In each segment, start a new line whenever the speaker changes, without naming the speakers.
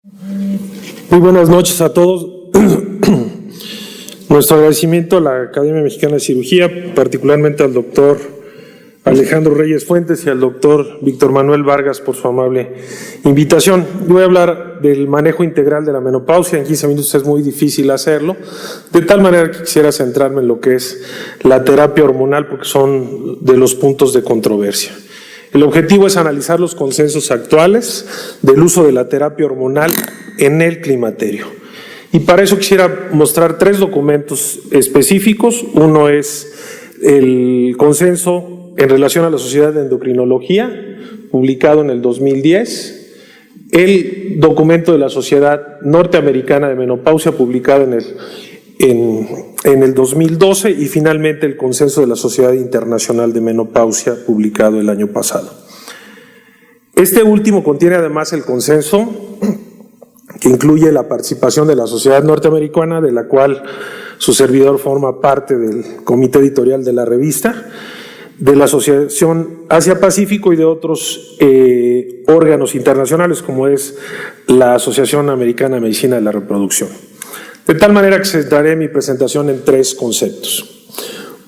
Muy buenas noches a todos. Nuestro agradecimiento a la Academia Mexicana de Cirugía, particularmente al doctor Alejandro Reyes Fuentes y al doctor Víctor Manuel Vargas por su amable invitación. Yo voy a hablar del manejo integral de la menopausia. En 15 minutos es muy difícil hacerlo, de tal manera que quisiera centrarme en lo que es la terapia hormonal, porque son de los puntos de controversia. El objetivo es analizar los consensos actuales del uso de la terapia hormonal en el climaterio. Y para eso quisiera mostrar 3 documentos específicos. Uno es el consenso en relación a la Sociedad de Endocrinología, publicado en el 2010, el documento de la Sociedad Norteamericana de Menopausia, publicado en el 2012, y finalmente el consenso de la Sociedad Internacional de Menopausia, publicado el año pasado. Este último contiene además el consenso que incluye la participación de la Sociedad Norteamericana, de la cual su servidor forma parte del comité editorial de la revista, de la Asociación Asia-Pacífico y de otros órganos internacionales, como es la Asociación Americana de Medicina de la Reproducción. De tal manera que centraré mi presentación en 3 conceptos.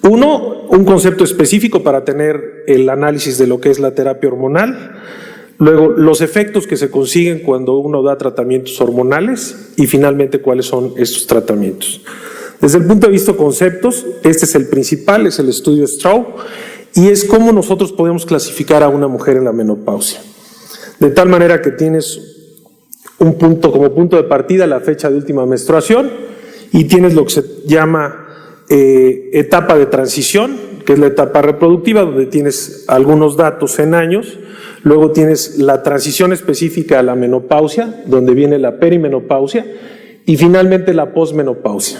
Uno, un concepto específico para tener el análisis de lo que es la terapia hormonal. Luego, los efectos que se consiguen cuando uno da tratamientos hormonales. Y finalmente, cuáles son estos tratamientos. Desde el punto de vista de conceptos, este es el principal, es el estudio Straub, y es cómo nosotros podemos clasificar a una mujer en la menopausia. De tal manera que tienes un punto como punto de partida, la fecha de última menstruación, y tienes lo que se llama etapa de transición, que es la etapa reproductiva, donde tienes algunos datos en años. Luego tienes la transición específica a la menopausia, donde viene la perimenopausia, y finalmente la posmenopausia.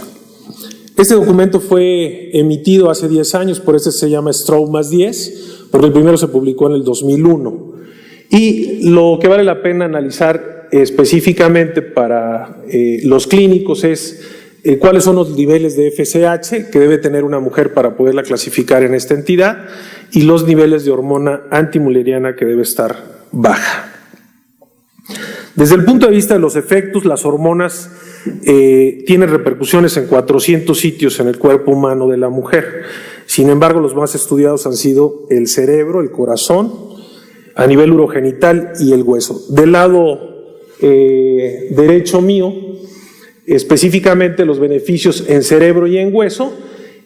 Este documento fue emitido hace 10 años, por eso se llama Straub más 10, porque el primero se publicó en el 2001. Y lo que vale la pena analizar específicamente para los clínicos es cuáles son los niveles de FSH que debe tener una mujer para poderla clasificar en esta entidad, y los niveles de hormona antimülleriana que debe estar baja. Desde el punto de vista de los efectos, las hormonas tienen repercusiones en 400 sitios en el cuerpo humano de la mujer. Sin embargo, los más estudiados han sido el cerebro, el corazón, a nivel urogenital y el hueso. Del lado derecho mío, específicamente los beneficios en cerebro y en hueso,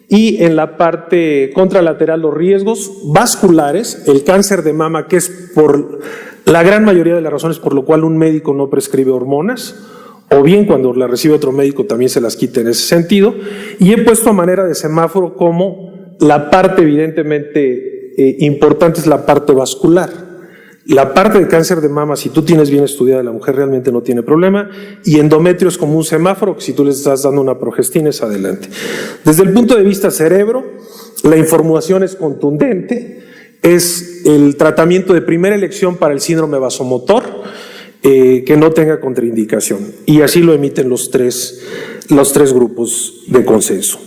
y en la parte contralateral los riesgos vasculares, el cáncer de mama, que es por la gran mayoría de las razones por lo cual un médico no prescribe hormonas, o bien cuando la recibe otro médico también se las quita en ese sentido, y he puesto a manera de semáforo como la parte evidentemente importante es la parte vascular. La parte de cáncer de mama, si tú tienes bien estudiada, la mujer realmente no tiene problema, y endometrio es como un semáforo, que si tú le estás dando una progestina es adelante. Desde el punto de vista cerebro, la información es contundente, es el tratamiento de primera elección para el síndrome vasomotor, que no tenga contraindicación, y así lo emiten los tres grupos de consenso.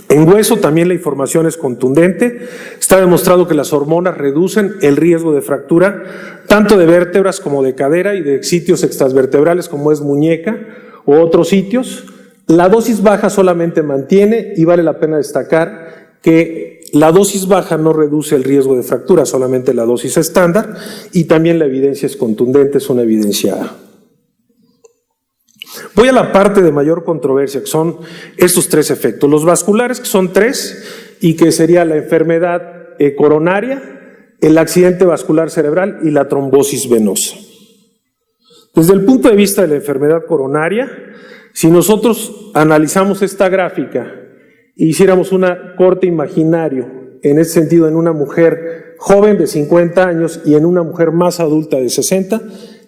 En hueso también la información es contundente. Está demostrado que las hormonas reducen el riesgo de fractura tanto de vértebras como de cadera y de sitios extravertebrales como es muñeca u otros sitios. La dosis baja solamente mantiene, y vale la pena destacar que la dosis baja no reduce el riesgo de fractura, solamente la dosis estándar, y también la evidencia es contundente, es una evidencia. Voy a la parte de mayor controversia, que son estos 3 efectos. Los vasculares, que son 3, y que sería la enfermedad coronaria, el accidente vascular cerebral y la trombosis venosa. Desde el punto de vista de la enfermedad coronaria, si nosotros analizamos esta gráfica e hiciéramos un corte imaginario, en ese sentido en una mujer joven de 50 años y en una mujer más adulta de 60,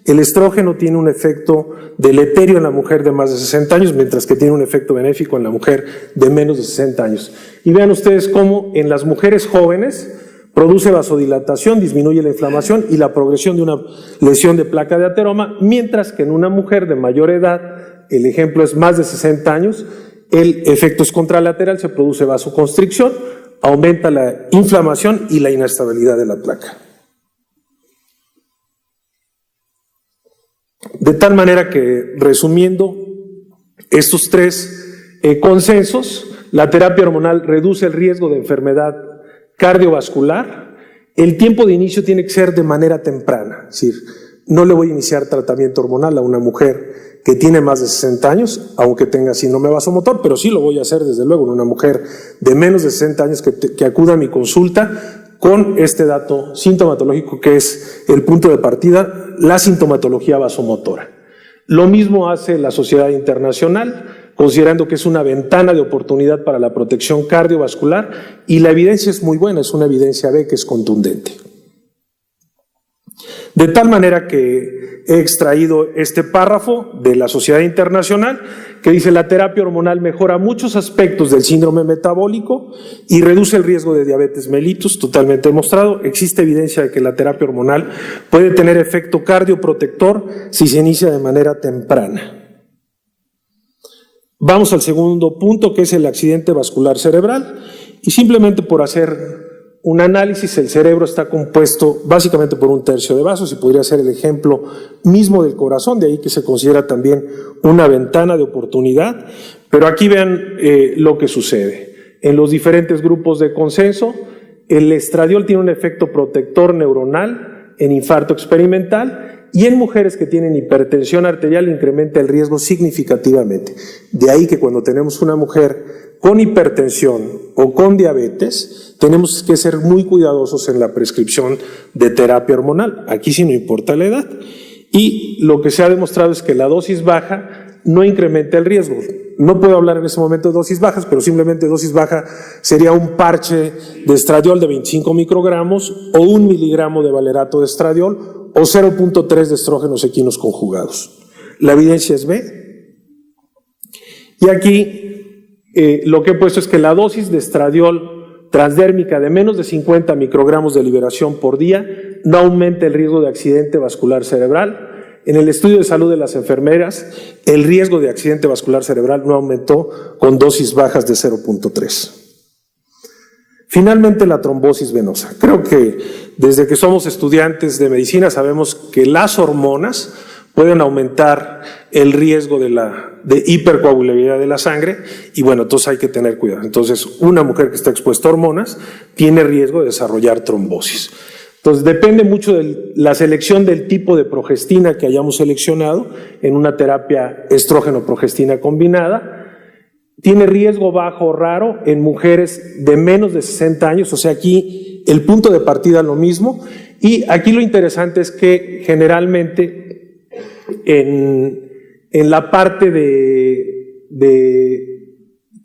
el estrógeno tiene un efecto deleterio en la mujer de más de 60 años, mientras que tiene un efecto benéfico en la mujer de menos de 60 años. Y vean ustedes cómo en las mujeres jóvenes produce vasodilatación, disminuye la inflamación y la progresión de una lesión de placa de ateroma, mientras que en una mujer de mayor edad, el ejemplo es más de 60 años, el efecto es contralateral, se produce vasoconstricción, aumenta la inflamación y la inestabilidad de la placa. De tal manera que, resumiendo estos tres consensos, la terapia hormonal reduce el riesgo de enfermedad cardiovascular. El tiempo de inicio tiene que ser de manera temprana, es decir, no le voy a iniciar tratamiento hormonal a una mujer que tiene más de 60 años, aunque tenga síndrome vasomotor, pero sí lo voy a hacer desde luego en una mujer de menos de 60 años que acuda a mi consulta con este dato sintomatológico que es el punto de partida, la sintomatología vasomotora. Lo mismo hace la Sociedad Internacional, considerando que es una ventana de oportunidad para la protección cardiovascular, y la evidencia es muy buena, es una evidencia B que es contundente. De tal manera que he extraído este párrafo de la Sociedad Internacional que dice: la terapia hormonal mejora muchos aspectos del síndrome metabólico y reduce el riesgo de diabetes mellitus, totalmente demostrado. Existe evidencia de que la terapia hormonal puede tener efecto cardioprotector si se inicia de manera temprana. Vamos al segundo punto, que es el accidente vascular cerebral, y simplemente por hacer un análisis, el cerebro está compuesto básicamente por un tercio de vasos y podría ser el ejemplo mismo del corazón, de ahí que se considera también una ventana de oportunidad. Pero aquí vean lo que sucede. En los diferentes grupos de consenso, el estradiol tiene un efecto protector neuronal en infarto experimental y en mujeres que tienen hipertensión arterial incrementa el riesgo significativamente. De ahí que cuando tenemos una mujer con hipertensión o con diabetes, tenemos que ser muy cuidadosos en la prescripción de terapia hormonal. Aquí sí no importa la edad. Y lo que se ha demostrado es que la dosis baja no incrementa el riesgo. No puedo hablar en ese momento de dosis bajas, pero simplemente dosis baja sería un parche de estradiol de 25 microgramos o 1 miligramo de valerato de estradiol o 0.3 de estrógenos equinos conjugados. La evidencia es B. Y aquí lo que he puesto es que la dosis de estradiol transdérmica de menos de 50 microgramos de liberación por día no aumenta el riesgo de accidente vascular cerebral. En el estudio de salud de las enfermeras, el riesgo de accidente vascular cerebral no aumentó con dosis bajas de 0.3. Finalmente, la trombosis venosa. Creo que desde que somos estudiantes de medicina sabemos que las hormonas pueden aumentar el riesgo de hipercoagulabilidad de la sangre y bueno, entonces hay que tener cuidado. Entonces, una mujer que está expuesta a hormonas tiene riesgo de desarrollar trombosis. Entonces, depende mucho de la selección del tipo de progestina que hayamos seleccionado en una terapia estrógeno-progestina combinada. Tiene riesgo bajo o raro en mujeres de menos de 60 años, o sea, aquí el punto de partida es lo mismo. Y aquí lo interesante es que generalmente en la parte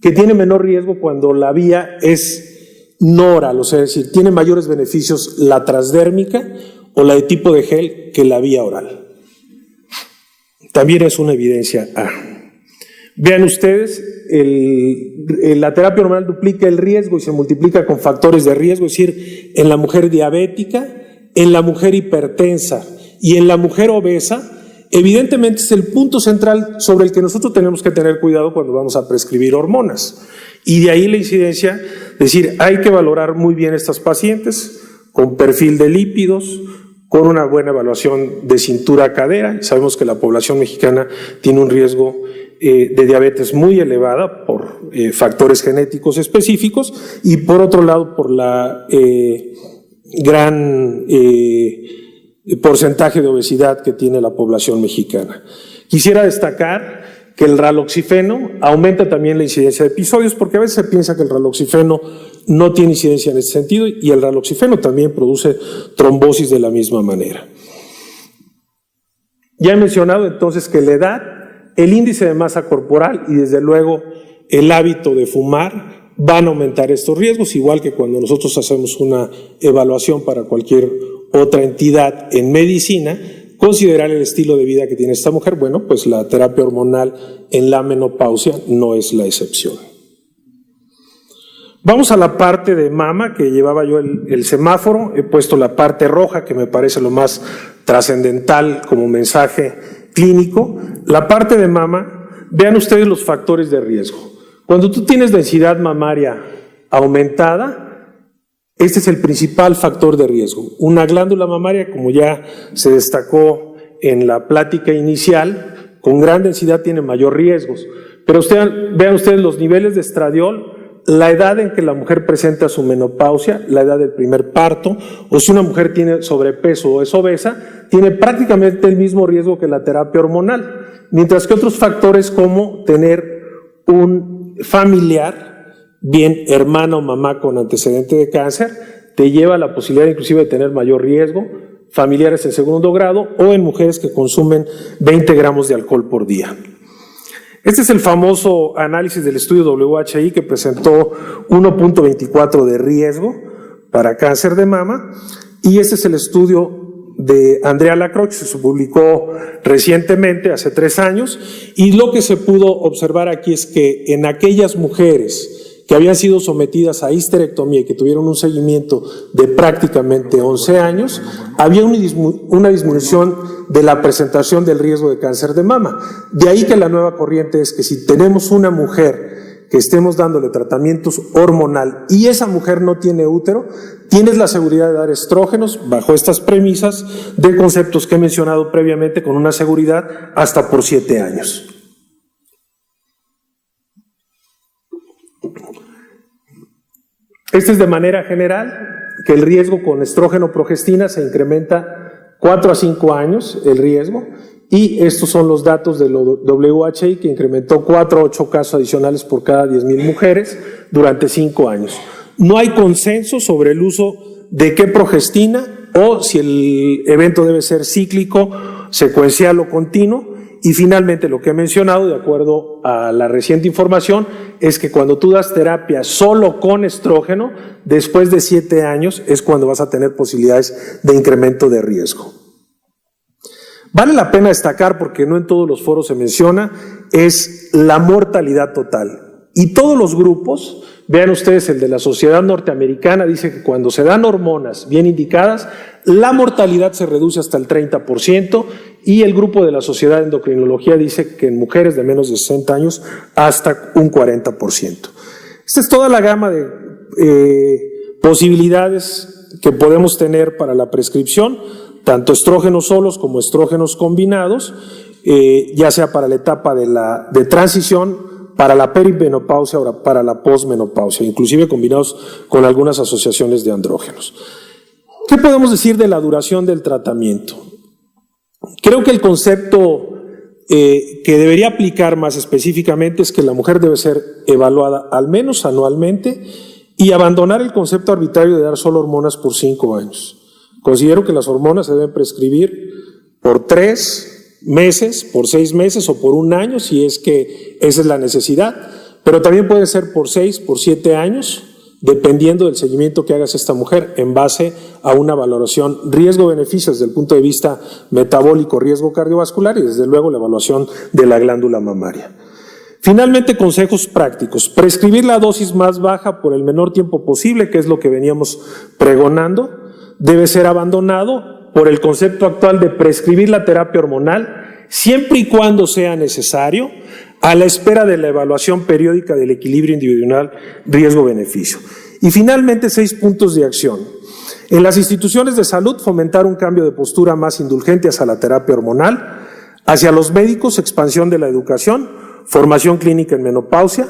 que tiene menor riesgo cuando la vía es no oral, o sea, es decir, tiene mayores beneficios la transdérmica o la de tipo de gel que la vía oral. También es una evidencia A. Vean ustedes, la terapia hormonal duplica el riesgo y se multiplica con factores de riesgo, es decir, en la mujer diabética, en la mujer hipertensa y en la mujer obesa. Evidentemente es el punto central sobre el que nosotros tenemos que tener cuidado cuando vamos a prescribir hormonas. Y de ahí la incidencia, es decir, hay que valorar muy bien estas pacientes con perfil de lípidos, con una buena evaluación de cintura-cadera. Sabemos que la población mexicana tiene un riesgo de diabetes muy elevada por factores genéticos específicos y por otro lado por la gran porcentaje de obesidad que tiene la población mexicana. Quisiera destacar que el raloxifeno aumenta también la incidencia de episodios, porque a veces se piensa que el raloxifeno no tiene incidencia en ese sentido, y el raloxifeno también produce trombosis de la misma manera. Ya he mencionado entonces que la edad, el índice de masa corporal y desde luego el hábito de fumar van a aumentar estos riesgos, igual que cuando nosotros hacemos una evaluación para cualquier otra entidad en medicina, considerar el estilo de vida que tiene esta mujer. Bueno, pues la terapia hormonal en la menopausia no es la excepción. Vamos a la parte de mama, que llevaba yo el semáforo. He puesto la parte roja, que me parece lo más trascendental como mensaje clínico. La parte de mama, vean ustedes los factores de riesgo. Cuando tú tienes densidad mamaria aumentada, este es el principal factor de riesgo. Una glándula mamaria, como ya se destacó en la plática inicial, con gran densidad tiene mayor riesgos. Pero vean ustedes los niveles de estradiol, la edad en que la mujer presenta su menopausia, la edad del primer parto, o si una mujer tiene sobrepeso o es obesa, tiene prácticamente el mismo riesgo que la terapia hormonal. Mientras que otros factores como tener un familiar, bien hermana o mamá con antecedente de cáncer, te lleva a la posibilidad inclusive de tener mayor riesgo, familiares en segundo grado o en mujeres que consumen 20 gramos de alcohol por día. Este es el famoso análisis del estudio WHI que presentó 1.24 de riesgo para cáncer de mama, y este es el estudio de Andrea Lacroix, se publicó recientemente, hace 3 años, y lo que se pudo observar aquí es que en aquellas mujeres que habían sido sometidas a histerectomía y que tuvieron un seguimiento de prácticamente 11 años, había una disminución de la presentación del riesgo de cáncer de mama. De ahí que la nueva corriente es que si tenemos una mujer que estemos dándole tratamientos hormonal y esa mujer no tiene útero, tienes la seguridad de dar estrógenos bajo estas premisas de conceptos que he mencionado previamente con una seguridad hasta por 7 años. Este es de manera general, que el riesgo con estrógeno progestina se incrementa 4 a 5 años, el riesgo, y estos son los datos de WHI, que incrementó 4 a 8 casos adicionales por cada 10,000 mujeres durante 5 años. No hay consenso sobre el uso de qué progestina o si el evento debe ser cíclico, secuencial o continuo. Y finalmente, lo que he mencionado, de acuerdo a la reciente información, es que cuando tú das terapia solo con estrógeno, después de 7 años es cuando vas a tener posibilidades de incremento de riesgo. Vale la pena destacar, porque no en todos los foros se menciona, es la mortalidad total. Y todos los grupos, vean ustedes el de la Sociedad Norteamericana, dice que cuando se dan hormonas bien indicadas, la mortalidad se reduce hasta el 30%, y el grupo de la Sociedad de Endocrinología dice que en mujeres de menos de 60 años hasta un 40%. Esta es toda la gama de posibilidades que podemos tener para la prescripción, tanto estrógenos solos como estrógenos combinados, ya sea para la etapa de transición, para la perimenopausia o para la posmenopausia, inclusive combinados con algunas asociaciones de andrógenos. ¿Qué podemos decir de la duración del tratamiento? Creo que el concepto que debería aplicar más específicamente es que la mujer debe ser evaluada al menos anualmente y abandonar el concepto arbitrario de dar solo hormonas por 5 años. Considero que las hormonas se deben prescribir por 3 meses, por 6 meses o por 1 año, si es que esa es la necesidad, pero también puede ser por 6, por 7 años, dependiendo del seguimiento que hagas a esta mujer en base a una valoración riesgo-beneficio desde el punto de vista metabólico, riesgo cardiovascular y desde luego la evaluación de la glándula mamaria. Finalmente, consejos prácticos. Prescribir la dosis más baja por el menor tiempo posible, que es lo que veníamos pregonando, debe ser abandonado por el concepto actual de prescribir la terapia hormonal siempre y cuando sea necesario, a la espera de la evaluación periódica del equilibrio individual riesgo-beneficio. Y finalmente, 6 puntos de acción. En las instituciones de salud, fomentar un cambio de postura más indulgente hacia la terapia hormonal. Hacia los médicos, expansión de la educación, formación clínica en menopausia.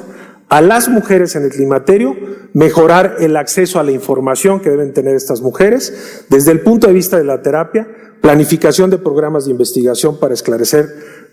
A las mujeres en el climaterio, mejorar el acceso a la información que deben tener estas mujeres. Desde el punto de vista de la terapia, planificación de programas de investigación para esclarecer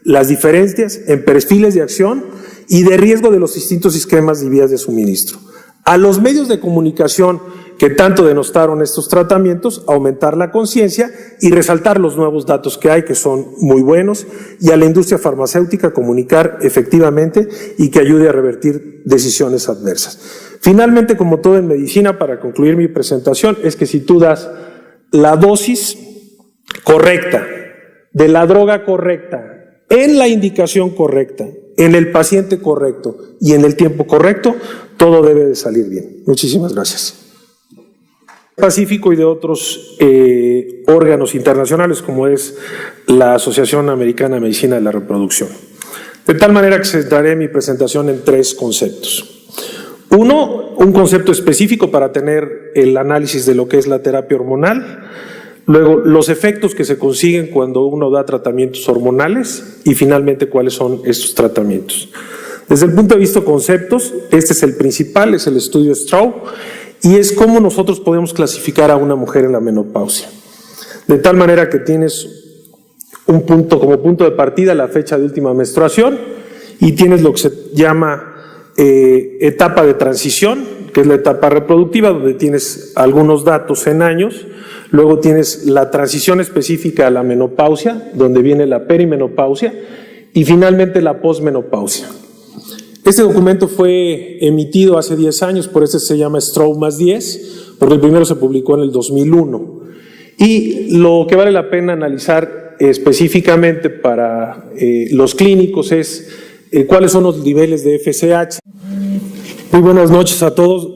las diferencias en perfiles de acción y de riesgo de los distintos esquemas y vías de suministro. A los medios de comunicación que tanto denostaron estos tratamientos, aumentar la conciencia y resaltar los nuevos datos que hay, que son muy buenos, y a la industria farmacéutica comunicar efectivamente y que ayude a revertir decisiones adversas. Finalmente, como todo en medicina, para concluir mi presentación, es que si tú das la dosis correcta, de la droga correcta, en la indicación correcta, en el paciente correcto y en el tiempo correcto, todo debe de salir bien. Muchísimas gracias. Pacífico y de otros órganos internacionales como es la Asociación Americana de Medicina de la Reproducción. De tal manera que centraré mi presentación en 3 conceptos. Uno, un concepto específico para tener el análisis de lo que es la terapia hormonal. Luego, los efectos que se consiguen cuando uno da tratamientos hormonales y finalmente cuáles son estos tratamientos. Desde el punto de vista de conceptos, este es el principal, es el estudio Straub, y es cómo nosotros podemos clasificar a una mujer en la menopausia. De tal manera que tienes un punto como punto de partida, la fecha de última menstruación, y tienes lo que se llama etapa de transición, que es la etapa reproductiva, donde tienes algunos datos en años. Luego tienes la transición específica a la menopausia, donde viene la perimenopausia, y finalmente la posmenopausia. Este documento fue emitido hace 10 años, por eso se llama Straub más 10, porque el primero se publicó en el 2001. Y lo que vale la pena analizar específicamente para los clínicos es cuáles son los niveles de FSH. Muy buenas noches a todos.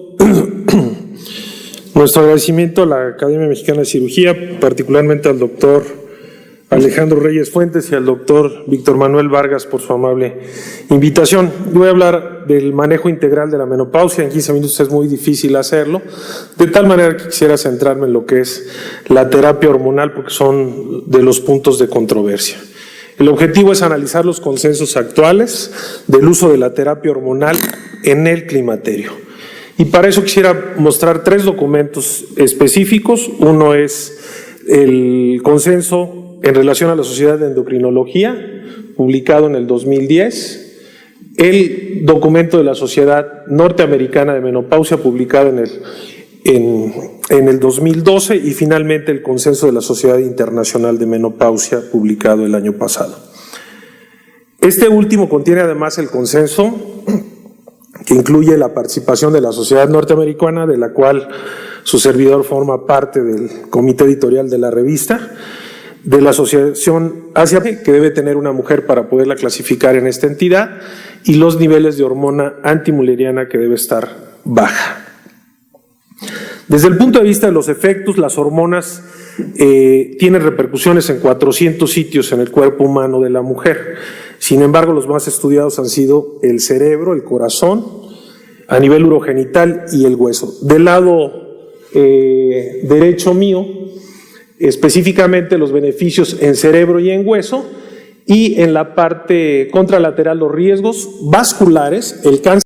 Nuestro agradecimiento a la Academia Mexicana de Cirugía, particularmente al doctor Alejandro Reyes Fuentes y al doctor Víctor Manuel Vargas por su amable invitación. Yo voy a hablar del manejo integral de la menopausia. En 15 minutos es muy difícil hacerlo, de tal manera que quisiera centrarme en lo que es la terapia hormonal, porque son de los puntos de controversia. El objetivo es analizar los consensos actuales del uso de la terapia hormonal en el climaterio. Y para eso quisiera mostrar 3 documentos específicos. Uno es el consenso en relación a la Sociedad de Endocrinología, publicado en el 2010, el documento de la Sociedad Norteamericana de Menopausia, publicado en el 2012, y finalmente el consenso de la Sociedad Internacional de Menopausia, publicado el año pasado. Este último contiene además el consenso que incluye la participación de la Sociedad Norteamericana, de la cual su servidor forma parte del comité editorial de la revista, de la Asociación Asia, que debe tener una mujer para poderla clasificar en esta entidad, y los niveles de hormona antimuleriana, que debe estar baja. Desde el punto de vista de los efectos, las hormonas tienen repercusiones en 400 sitios en el cuerpo humano de la mujer. Sin embargo, los más estudiados han sido el cerebro, el corazón, a nivel urogenital y el hueso. Del lado derecho mío, específicamente los beneficios en cerebro y en hueso, y en la parte contralateral los riesgos vasculares, el cáncer